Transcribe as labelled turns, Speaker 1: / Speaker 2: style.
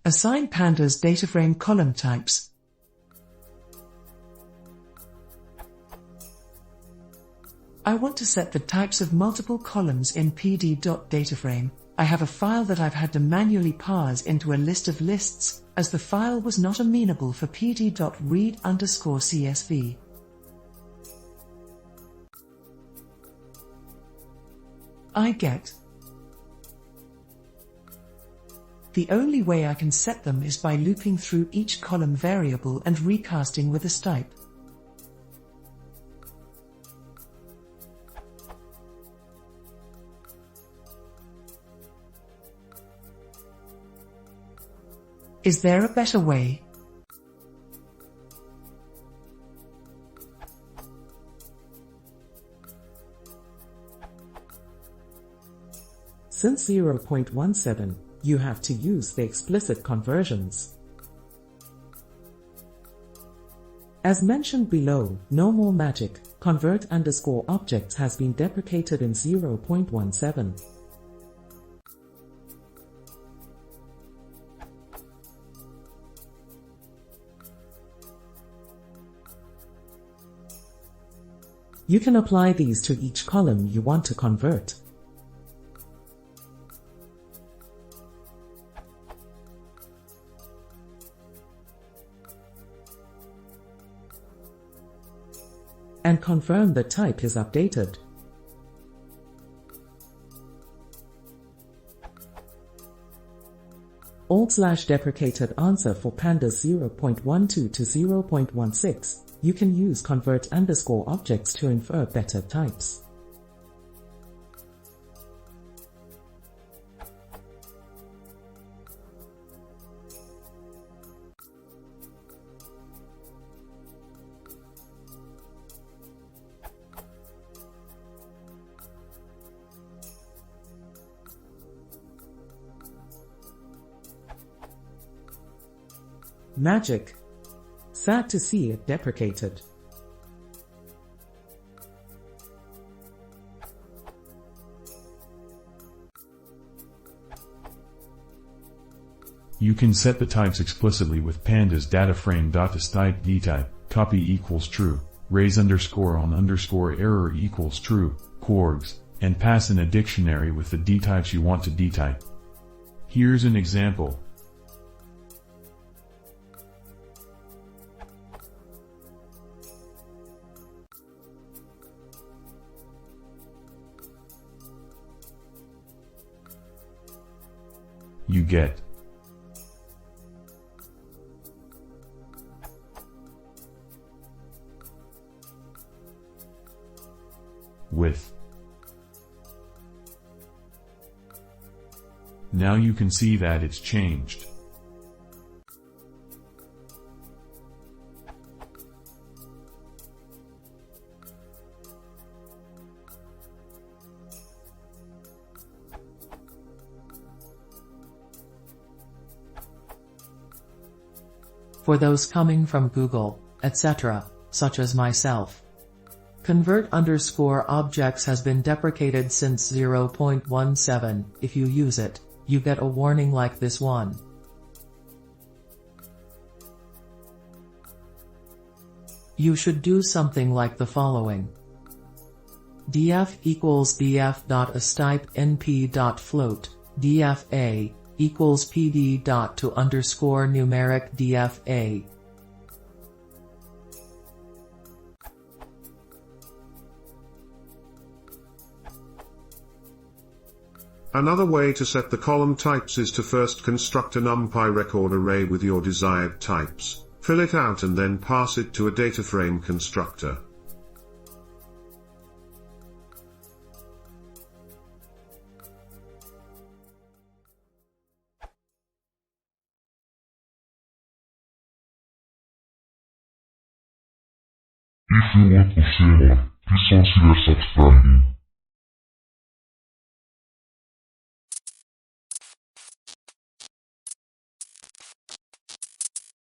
Speaker 1: Assign pandas dataframe column types. I want to set the types of multiple columns in pd.dataframe. I have a file that I've had to manually parse into a list of lists, as the file was not amenable for pd.read_csv. I get. The only way I can set them is by looping through each column variable and recasting with a type. Is there a better way?
Speaker 2: Since 0.17, you have to use the explicit conversions. As mentioned below, no more magic. Convert_objects has been deprecated in 0.17. You can apply these to each column you want to convert. And confirm the type is updated. /deprecated answer for pandas 0.12 to 0.16. You can use convert_objects to infer better types. Magic. Sad to see it deprecated.
Speaker 3: You can set the types explicitly with pandas dataframe .type dtype, copy equals true, raise_on_error equals true, quargs, and pass in a dictionary with the dtypes you want to dtype. Here's an example. You get with. Now you can see that it's changed.
Speaker 1: For those coming from Google, etc., such as myself. Convert_objects has been deprecated since 0.17. If you use it, you get a warning like this one. You should do something like the following. df equals df.astype np.float, dfa equals pd.to_numeric dfa.
Speaker 4: Another way to set the column types is to first construct a NumPy record array with your desired types, fill it out and then pass it to a dataframe constructor.
Speaker 5: If you want to see more, please consider subscribing.